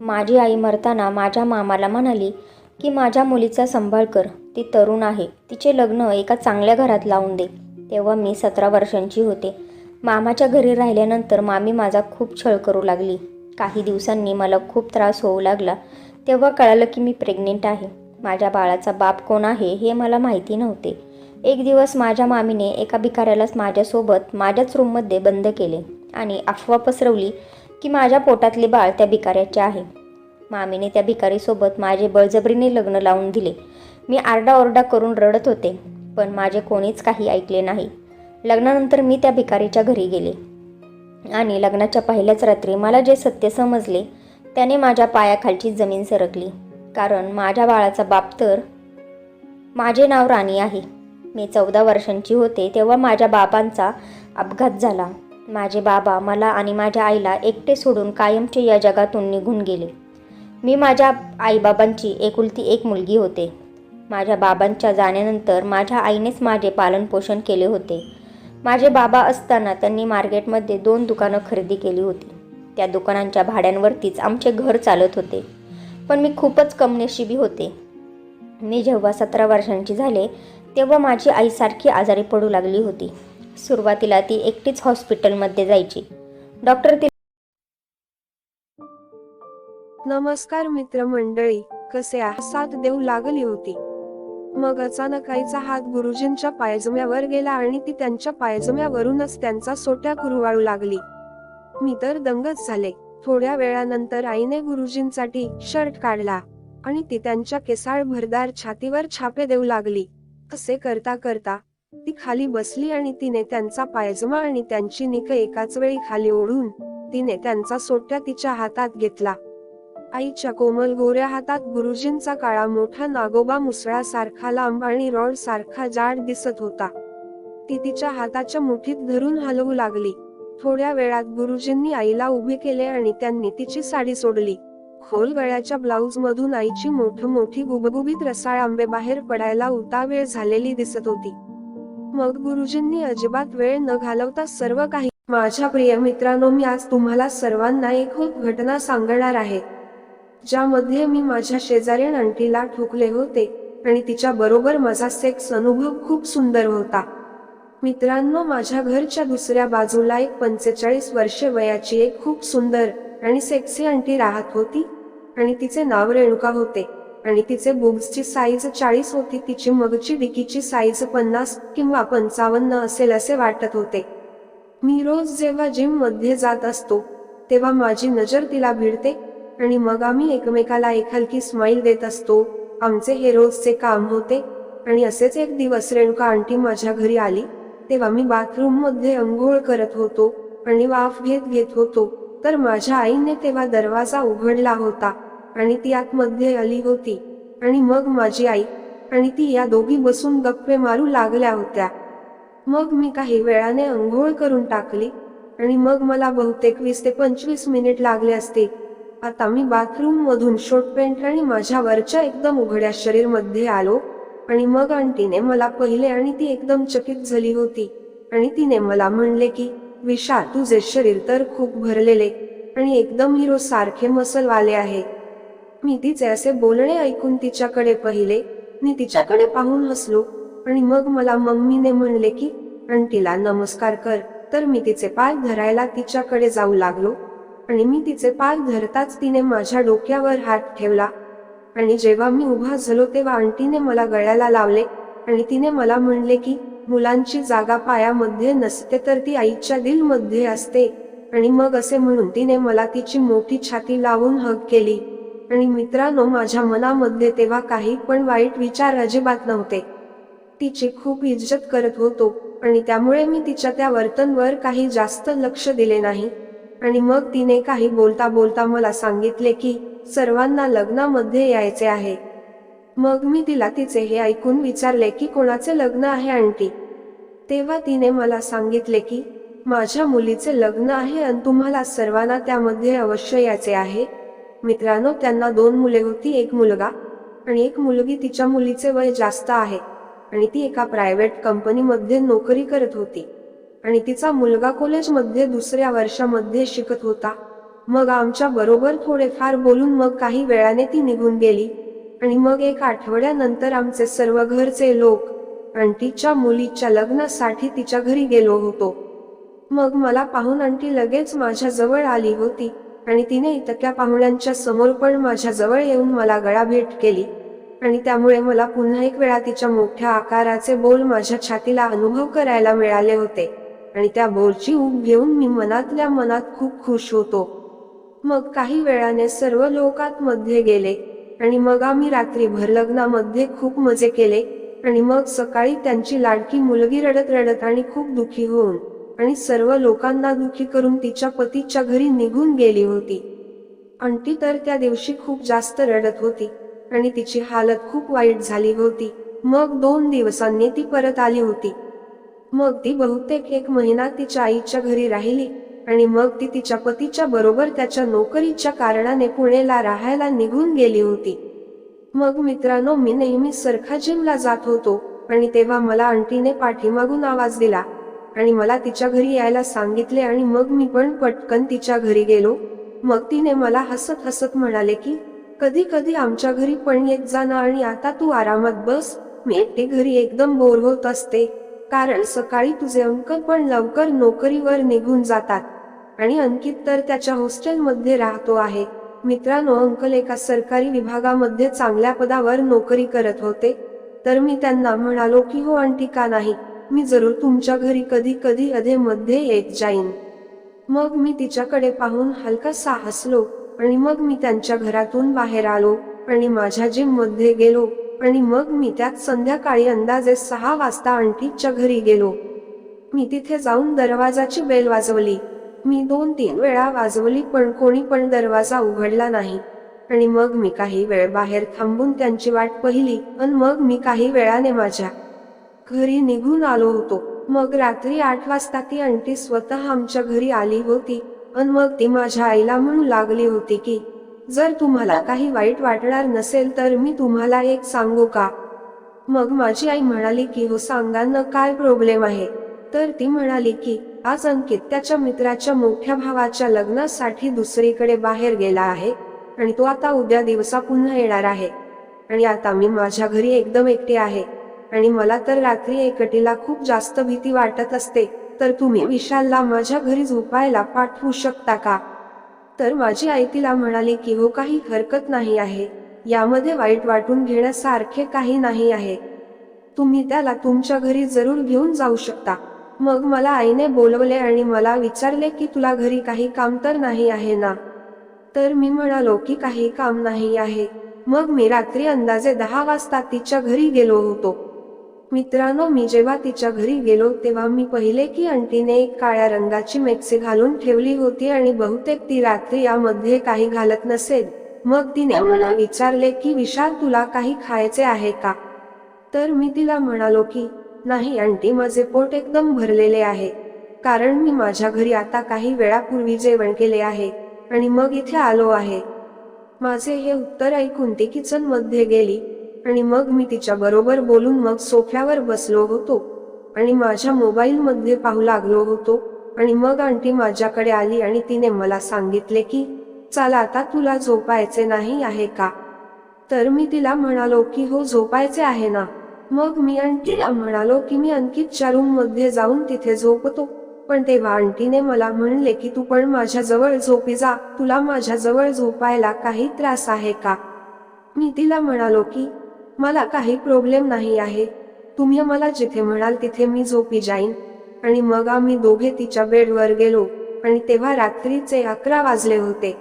माझी आई मरताना माझ्या मामाला म्हणाली की माझ्या मुलीचा सांभाळ कर, ती तरुण आहे, तिचे लग्न एका चांगल्या घरात लावून दे. तेव्हा मी 17 वर्षांची होते. मामाच्या घरी राहिल्यानंतर मामी माझा खूप छळ करू लागली. काही दिवसांनी मला खूप त्रास होऊ लागला. तेव्हा कळालं की मी प्रेग्नेंट आहे. माझ्या बाळाचा बाप कोण आहे हे मला माहिती नव्हते. एक दिवस माझ्या मामीने एका भिकाऱ्यालाच माझ्यासोबत माझ्याच रूममध्ये बंद केले आणि अफवा पसरवली की माझ्या पोटातले बाळ त्या भिकाऱ्याचे आहे. मामीने त्या भिकारीसोबत माझे बळजबरीने लग्न लावून दिले. मी आरडाओरडा करून रडत होते, पण माझे कोणीच काही ऐकले नाही. लग्नानंतर मी त्या भिकारीच्या घरी गेले आणि लग्नाच्या पहिल्याच रात्री मला जे सत्य समजले त्याने माझ्या पायाखालची जमीन सरकली. कारण माझ्या बाळाचा बाप तर माझे नाव राणी आहे. मी 14 वर्षांची होते तेव्हा माझ्या बाबांचा अपघात झाला. माझे बाबा मला आणि माझ्या आईला एकटे सोडून कायमचे या जगातून निघून गेले. मी माझ्या आईबाबांची एकुलती एक मुलगी होते. माझ्या बाबांच्या जाण्यानंतर माझ्या आईनेच माझे पालनपोषण केले होते. माझे बाबा असताना त्यांनी मार्केटमध्ये 2 दुकानं खरेदी केली होती. त्या दुकानांच्या भाड्यांवरतीच आमचे घर चालत होते. पण मी खूपच कमनशिबी होते. मी जेव्हा 17 वर्षांची झाले तेव्हा माझी आई सारखी आजारी पडू लागली होती. सुरुवातीला ती एकटीच हॉस्पिटलमध्ये जायची. डॉक्टर नमस्कार मित्रमंडळी, कसे आहात? साथ देऊ लागली होती. मग अचानक आईचा हात गुरुजींच्या पायजम्यावर गेला आणि ती त्यांच्या पायजम्यावरूनच त्यांचा सोट्या कुरवाळू लागली. मी तर दंगच झाले. थोड्या वेळानंतर आईने गुरुजींसाठी शर्ट काढला आणि ती त्यांच्या केसाळ भरदार छातीवर छापे देऊ लागली. असे करता करता ती खाली बसली आणि तिने त्यांचा पायजमा आणि त्यांची निक एकाच वेळी खाली ओढून तिने त्यांचा सोट्या तिच्या हातात घेतला. आईच्या कोमल गोऱ्या हातात गुरुजींचा काळा मोठा नागोबा मुसळासारखा लांब आणि रॉड सारखा जाड दिसत होता. ती तिच्या हाताच्या मुठीत धरून हलवू लागली. थोड्या वेळात गुरुजींनी आईला उभे केले आणि त्यांनी तिची साडी सोडली. खोल गळ्याच्या ब्लाउज मधून आईची मोठी गुबगुबीत रसाळ आंबे बाहेर पडायला उतावेळ झालेली दिसत होती. मग गुरुजींनी अजिबात वेळ न घालवता सर्व काही. माझ्या प्रिय मित्रांनो, मी आज तुम्हाला सर्वांना एक घटना सांगणार आहे, ज्यामध्ये मी माझ्या शेजारीण आंटीला ठोकले होते आणि तिच्या बरोबर माझा सेक्स अनुभव खूप सुंदर होता. मित्रांनो, माझ्या घरच्या दुसऱ्या बाजूला एक 45 वर्षे वयाची एक खूप सुंदर आणि सेक्सी आंटी राहत होती आणि तिचे नाव रेणुका होते आणि तिचे बुब्सची साईज 40 होती. तिची मगची डिकीची साईज 50 किंवा 55 असेल असे वाटत होते. मी रोज जेव्हा जिम मध्ये जात असतो तेव्हा माझी नजर तिला भिडते आणि मग आम्ही एकमेकाला एक हलकी स्माईल देत असतो. आमचे हे रोजचे काम होते. आणि असेच एक दिवस रेणुका आंटी माझ्या घरी आली. तेव्हा मी बाथरूम मध्ये अंघोळ करत होतो आणि वाफ घेत होतो, तर माझ्या आईने तेव्हा दरवाजा उघडला होता आणि ती आतमध्ये आली होती. आणि मग माझी आई आणि ती या दोघी बसून गप्पे मारू लागल्या होत्या. मग मी काही वेळाने अंघोळ करून टाकली आणि मग मला बहुतेक 20 ते 25 मिनिट लागले असते. आता मी बाथरूम मधून शॉर्ट पॅन्ट आणि माझ्या वरच्या एकदम उघड्या शरीर मध्ये आलो आणि मग आंटीने मला पाहिले आणि ती एकदम चकित झाली होती आणि तिने मला म्हणले की, विशा, तुझे शरीर तर खूप भरलेले आणि एकदम हिरो सारखे मसलवाले आहे. मी तिचे असे बोलणे ऐकून तिच्याकडे पाहिले. मी तिच्याकडे पाहून हसलो आणि मग मला मम्मीने म्हणले की आंटीला नमस्कार कर. तर मी तिचे पाय धरायला तिच्याकडे जाऊ लागलो आणि मी तिचे पाय धरताच तिने माझ्या डोक्यावर हात ठेवला आणि जेव्हा मी उभा झालो तेव्हा आंटीने मला गळ्याला लावले आणि तिने मला म्हणले की, मुलांची जागा पायामध्ये नसते तर ती आईच्या दिलमध्ये असते. आणि मग असे म्हणून तिने मला तिची मोठी छाती लावून हग केली. आणि मित्रांनो, माझ्या मनामध्ये तेव्हा काही पण वाईट विचार अजिबात नव्हते. तिची खूप इज्जत करत होतो आणि त्यामुळे मी तिच्या त्या वर्तनवर काही जास्त लक्ष दिले नाही. आणि मग तिने काही बोलता बोलता मला सांगितले की सर्वांना लग्नामध्ये यायचे आहे. मग मी तिला तिचे हे ऐकून विचारले की कोणाचे लग्न आहे आंटी? तेव्हा तिने मला सांगितले की माझ्या मुलीचे लग्न आहे आणि तुम्हाला सर्वांना त्यामध्ये अवश्य यायचे आहे. मित्रांनो, त्यांना 2 मुले होती, एक मुलगा आणि एक मुलगी. तिच्या मुलीचे वय जास्त आहे आणि ती एका प्रायव्हेट कंपनीमध्ये नोकरी करत होती आणि तिचा मुलगा कॉलेजमध्ये दुसऱ्या वर्षामध्ये शिकत होता. मग आमच्या बरोबर थोडेफार बोलून मग काही वेळाने ती निघून गेली. आणि मग 1 आठवड्यानंतर आमचे सर्व घरचे लोक आंटीच्या मुलीच्या लग्नासाठी तिच्या घरी गेलो होतो. मग मला पाहून आंटी लगेच माझ्या जवळ आली होती आणि तिने इतक्या पाहुण्यांच्या समोर पण माझ्या जवळ येऊन मला गळाभेट केली. आणि त्यामुळे मला पुन्हा एक वेळा तिच्या मोठ्या आकाराचे बोल माझ्या छातीला अनुभव करायला मिळाले होते. आणि त्या बोलची ऊब घेऊन मी मनातल्या मनात खूप खुश होतो. मग काही वेळाने सर्व लोक आतमध्ये गेले आणि मग आम्ही रात्रीभर लग्नामध्ये खूप मजे केले. आणि मग सकाळी त्यांची लाडकी मुलगी रडत रडत आणि खूप दुःखी होऊन आणि सर्व लोकांना दुःखी करून तिच्या पतीच्या घरी निघून गेली होती. आंटी तर त्या दिवशी खूप जास्त रडत होती आणि तिची हालत खूप वाईट झाली होती. मग 2 दिवसांनी ती परत आली होती. मग ती बहुतेक 1 महिना तिच्या आईच्या घरी राहिली आणि मग ती तिच्या पतीच्या बरोबर त्याच्या नोकरीच्या कारणाने पुणेला राहायला निघून गेली होती. मग मित्रांनो, मी नेहमी सारखा जिमला जात होतो आणि तेव्हा मला आंटीने पाठीमागून आवाज दिला आणि मला तिच्या घरी यायला सांगितले आणि मग मी पण पटकन तिच्या घरी गेलो. मग तिने मला हसत हसत म्हणाले की कधी कधी आमच्या घरी पण येत जा ना आणि आता तू आरामात बस, मी एकटी घरी एकदम बोर होत असते, कारण सकाळी तुझे अंकल पण लवकर नोकरीवर निघून जातात आणि अंकित तर त्याच्या हॉस्टेलमध्ये राहतो आहे. मित्रांनो, अंकल एका सरकारी विभागामध्ये चांगल्या पदावर नोकरी करत होते. तर मी त्यांना म्हणालो की हो आंटी, का नाही, मी जरूर तुमच्या घरी कधी कधी अधेमध्ये येत जाईन. मग मी तिच्याकडे पाहून हलकासा हसलो आणि मग मी त्यांच्या घरातून बाहेर आलो आणि माझ्या जिम मध्ये गेलो आणि मग मी त्यात संध्याकाळी अंदाजे 6 वाजता आंटीच्या घरी गेलो. मी तिथे जाऊन दरवाजाची बेल वाजवली. मी 2-3 वेळा वाजवली पण कोणी पण दरवाजा उघडला नाही. आणि मग मी काही वेळ बाहेर थांबून त्यांची वाट पाहिली आणि मग मी काही वेळाने माझ्या घरी निघून आलो होतो. मग रात्री 8 वाजता ती आंटी स्वतः आमच्या घरी आली होती आणि मग ती माझ्या आईला म्हणू लागली होती की जर तुम्हाला काही वाईट वाटणार नसेल तर मी तुम्हाला एक सांगू का. मग माझी आई म्हणाली की हो सांगा ना, काय प्रॉब्लेम आहे. तर ती म्हणाली की आज अंकित त्याच्या मित्राच्या मोठ्या भावाच्या लग्नासाठी दुसरीकडे बाहेर गेला आहे आणि तो आता उद्या दिवसा पुन्हा येणार आहे. आणि आता मी माझ्या घरी एकदम एकटी आहे आणि मला तर रात्री एकटीला खूप जास्त भीती वाटत असते. तर तुम्ही विशालला माझ्या घरी झोपायला पाठवू शकता का. तर माझी आई तिला म्हणाली की हो, काही हरकत नाही आहे, यामध्ये वाईट वाटून घेण्यासारखे काही नाही आहे, तुम्ही त्याला तुमच्या घरी जरूर घेऊन जाऊ शकता. मग मला आईने बोलवले आणि मला विचारले की तुला घरी काही काम तर नाही आहे ना. तर मी म्हणालो की काही काम नाही आहे. मग मी रात्री अंदाजे 10 वाजता तिच्या घरी गेलो होतो. मित्रांनो, मी जेव्हा तिच्या घरी गेलो तेव्हा मी पाहिले की आंटीने एक काळ्या रंगाची मॅक्सी घालून ठेवली होती आणि बहुतेक ती रात्री यामध्ये काही घालत नसेल. मग तिने मला विचारले की विशाल, तुला काही खायचे आहे का. तर मी तिला म्हणालो की नाही आंटी, माझे पोट एकदम भरलेले आहे, कारण मी माझ्या घरी आता काही वेळापूर्वी जेवण केले आहे आणि मग इथे आलो आहे. माझे हे उत्तर ऐकून ती किचन मध्ये गेली आणि मग मी तिच्या बरोबर बोलून मग सोफ्यावर बसलो होतो आणि माझ्या मोबाईल मध्ये पाहू लागलो होतो. आणि मग आंटी माझ्याकडे आली आणि तिने मला सांगितले की चला आता तुला झोपायचे नाही आहे का. तर मी तिला म्हणालो की हो, झोपायचे आहे ना. मग मी आंटीला म्हणालो की मी अंकितच्या रूम मध्ये जाऊन तिथे झोपतो. पण तेव्हा आंटीने मला म्हणले की तू पण माझ्या जवळ झोपी जा, तुला माझ्या जवळ झोपायला काही त्रास आहे का. मी तिला म्हणालो की मला काही प्रॉब्लेम नाही आहे, तुम्ही मला जिथे म्हणाल तिथे मी झोपी जाईन. आणि मग आम्ही दोघे तिच्या बेडवर गेलो आणि तेव्हा रात्रीचे 11 वाजले होते.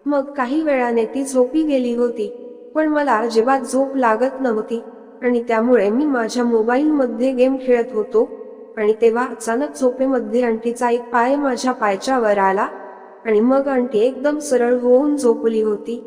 मग काही वेळाने ती झोपी गेली होती, पण मला अजिबात झोप लागत नव्हती आणि त्यामुळे मी माझ्या मोबाईल मध्ये गेम खेळत होतो. आणि तेव्हा अचानक झोपेमध्ये आंटीचा एक पाय माझ्या पायाच्या वर आला आणि मग आंटी एकदम सरळ होऊन झोपली होती.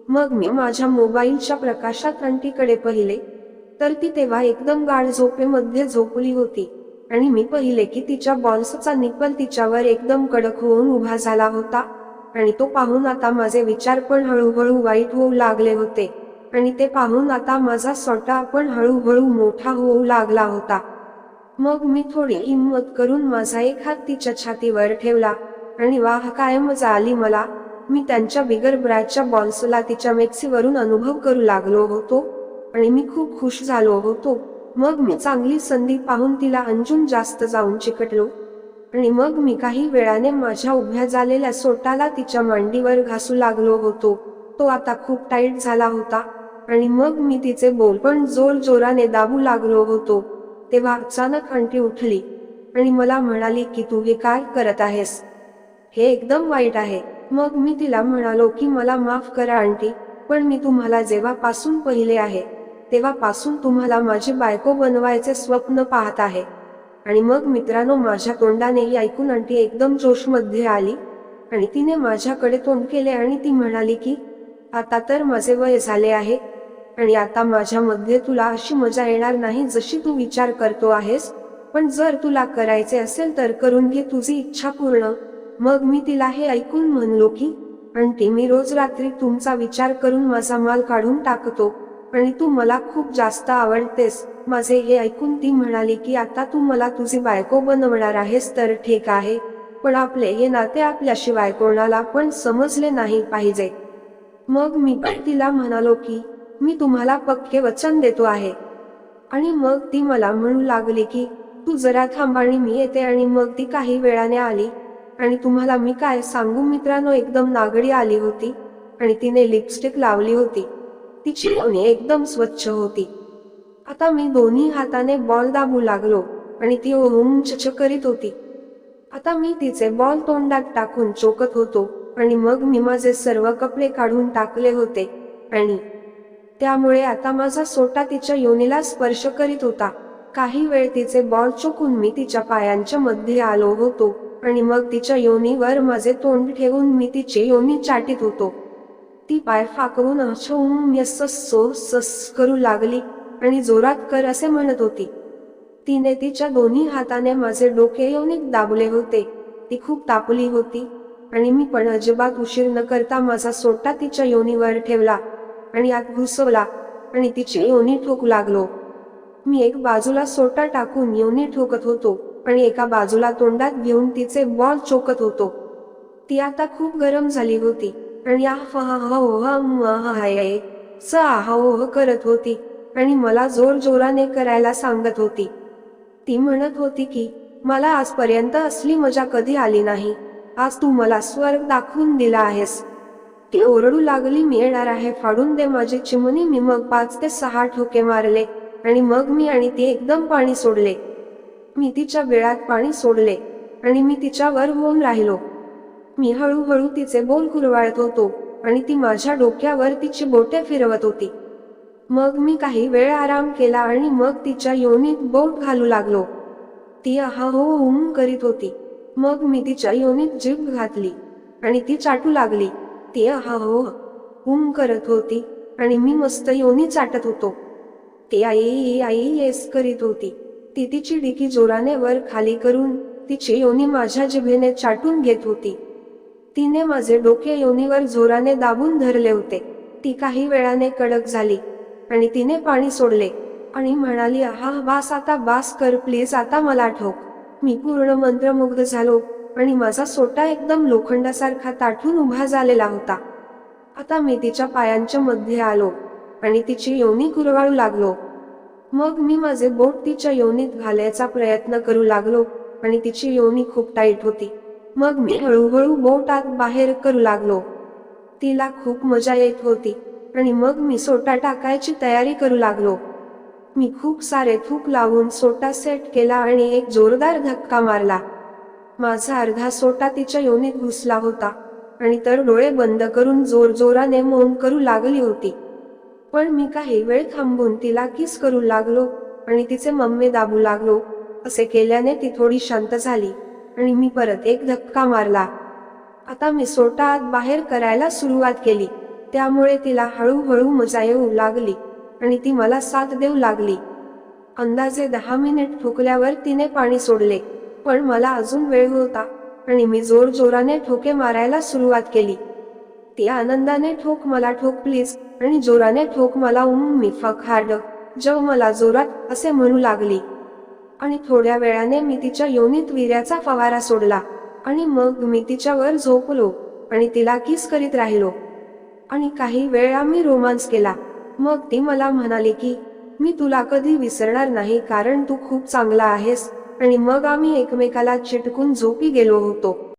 मग मी माझ्या मोबाईलच्या प्रकाशात आंटीकडे पाहिले तर ती तेव्हा एकदम गाढ झोपेमध्ये झोपली होती आणि मी पाहिले की तिच्या बॉल्सचा निप्पल तिच्यावर एकदम कडक होऊन उभा झाला होता. आणि तो पाहून आता माझे विचार पण हळूहळू वाईट होऊ लागले होते आणि ते पाहून आता माझा स्वतः पण हळूहळू मोठा होऊ लागला होता. मग मी थोडी हिम्मत करून माझा एक हात तिच्या छातीवर ठेवला आणि वाह, काय मजा आली मला. मी त्यांच्या बिगर ब्रॅचच्या बॉल्सला तिच्या मेक्सीवरून अनुभव करू लागलो होतो आणि मी खूप खुश झालो होतो. मग मी चांगली संधी पाहून तिला अजून जास्त जाऊन चिकटलो आणि मग मी काही वेळाने माझ्या उभ्या झालेल्या सोटाला तिच्या मांडीवर घासू लागलो होतो. तो आता खूप टाईट झाला होता आणि मग मी तिचे बोल पण जोर जोराने दाबू लागलो होतो. तेव्हा अचानक आंटी उठली आणि मला म्हणाली की तू हे काय करत आहेस, हे एकदम वाईट आहे. मग मी तिला म्हणालो की मला माफ करा आंटी, पण मी तुम्हाला जेव्हापासून पाहिले आहे तेव्हापासून तुम्हाला माझी बायको बनवायचे स्वप्न पाहत आहे. आणि मग मित्रांनो, माझ्या तोंडाने हे ऐकून आंटी एकदम जोशमध्ये आली आणि तिने माझ्याकडे तोंड केले आणि ती म्हणाली की आता तर माझे वय झाले आहे आणि आता माझ्यामध्ये तुला अशी मजा येणार नाही जशी तू विचार करतो आहेस, पण जर तुला करायचे असेल तर करून घे तुझी इच्छा पूर्ण. मग मी तिला हे ऐकून म्हणलो की आंटी, मी रोज रात्री तुमचा विचार करून माझा माल काढून टाकतो आणि तू मला खूप जास्त आवडतेस. माझे हे ऐकून ती म्हणाली की आता तू मला तुझी बायको बनवणार आहेस तर ठीक आहे, पण आपले हे नाते आपल्याशिवाय कोणाला पण समजले नाही पाहिजे. मग मी तिला म्हणालो की मी तुम्हाला पक्के वचन देतो आहे. आणि मग ती मला म्हणू लागली की तू जरा थांब आणि मी येते. आणि मग ती काही वेळाने आली आणि तुम्हाला मी काय सांगू मित्रांनो, एकदम नागडी आली होती आणि तिने लिपस्टिक लावली होती. तिची ओठ एकदम स्वच्छ होती. आता मी दोन्ही हाताने बॉल दाबू लागलो आणि ती ओम करीत होती. आता मी तिचे बॉल तोंडात टाकून चोकत होतो आणि मग मी माझे सर्व कपडे काढून टाकले होते आणि त्यामुळे आता माझा सोटा तिच्या योनीला स्पर्श करीत होता. काही वेळ तिचे बॉल चोकून मी तिच्या पायांच्या मध्ये आलो होतो आणि मग तिच्या योनीवर माझे तोंड ठेवून मी तिचे योनी चाटीत होतो. ती पाय फाकवून सस करू लागली आणि जोरात कर असे म्हणत होती. तिने तिच्या दोन्ही हाताने माझे डोके योनीत दाबले होते. ती खूप तापली होती आणि मी पण अजिबात उशीर न करता माझा सोटा तिच्या योनीवर ठेवला आणि आत घुसवला आणि तिची योनी ठोकू लागलो. मी एक बाजूला सोटा टाकून योनी ठोकत होतो आणि एका बाजूला तोंडात घेऊन तिचे बॉल चोकत होतो. ती आता खूप गरम झाली होती आणि करत होती आणि मला जोर जोराने करायला सांगत होती. ती म्हणत होती की मला आजपर्यंत असली मजा कधी आली नाही, आज तू मला स्वर्ग दाखवून दिला आहेस. ती ओरडू लागली, मी येणार आहे, फाडून दे माझी चिमणी. मी मग 5 ते 6 ठोके मारले आणि मग मी आणि ती एकदम पाणी सोडले. मी तिच्या बिळात पाणी सोडले आणि मी तिच्यावर होऊन राहिलो. मी हळूहळू तिचे बोल कुरवाळत होतो आणि ती माझ्या डोक्यावर तिची बोटे फिरवत होती. मग मी काही वेळ आराम केला आणि मग तिच्या योनीत बोट घालू लागलो. ती करीत होती. मग मी तिच्या योनीत जीभ घातली आणि ती चाटू लागली. ती करत होती आणि मी मस्त योनी चाटत होतो. ती आई आई येस करीत होती. ती तिची डिकी जोराने वर खाली करून तिची योनी माझ्या जिभेने चाटून घेत होती. तिने माझे डोके योनीवर जोराने दाबून धरले होते. ती काही वेळाने कडक झाली आणि तिने पाणी सोडले आणि म्हणाली, बास आता, बास कर प्लीज, आता मला ठोक. मी पूर्ण मंत्रमुग्ध झालो आणि माझा सोटा एकदम लोखंडासारखा ताठून उभा झालेला होता. आता मी तिच्या पायांच्या मध्ये आलो आणि तिची योनी कुरवाळू लागलो. मग मी माझे बोट तिच्या योनीत घालायचा प्रयत्न करू लागलो आणि तिची योनी खूप टाईट होती. मग मी हळूहळू बोट आत बाहेर करू लागलो. तिला खूप मजा येत होती आणि मग मी सोटा टाकायची तयारी करू लागलो. मी खूप सारे थूक लावून सोटा सेट केला आणि एक जोरदार धक्का मारला. माझा अर्धा सोटा तिच्या योनीत घुसला होता आणि तर डोळे बंद करून जोर जोराने मौन करू लागली होती. पण मी काही वेळ थांबून तिला किस करू लागलो आणि तिचे मम्मे दाबू लागलो. असे केल्याने ती थोडी शांत झाली आणि मी परत एक धक्का मारला. आता मी सोटा आत बाहेर करायला सुरुवात केली. त्यामुळे तिला हळूहळू मजा येऊ लागली आणि ती मला साथ देऊ लागली. अंदाजे 10 मिनिट ठोकल्यावर तिने पाणी सोडले, पण मला अजून वेळ होता आणि मी जोर जोराने ठोके मारायला सुरुवात केली. ती आनंदाने ठोक मला ठोक प्लीज आणि जोराने ठोक मला मी फक हार्ड जव मला जोरात असे म्हणू लागली. आणि थोड्या वेळाने मी तिच्या योनीत विर्याचा फवारा सोडला आणि मग मी तिच्यावर झोपलो आणि तिला किस करीत राहिलो आणि काही वेळ आम्ही रोमांस केला. मग ती मला म्हणाली की मी तुला कधी विसरणार नाही कारण तू खूप चांगला आहेस. आणि मग आम्ही एकमेकाला चिटकून झोपी गेलो होतो.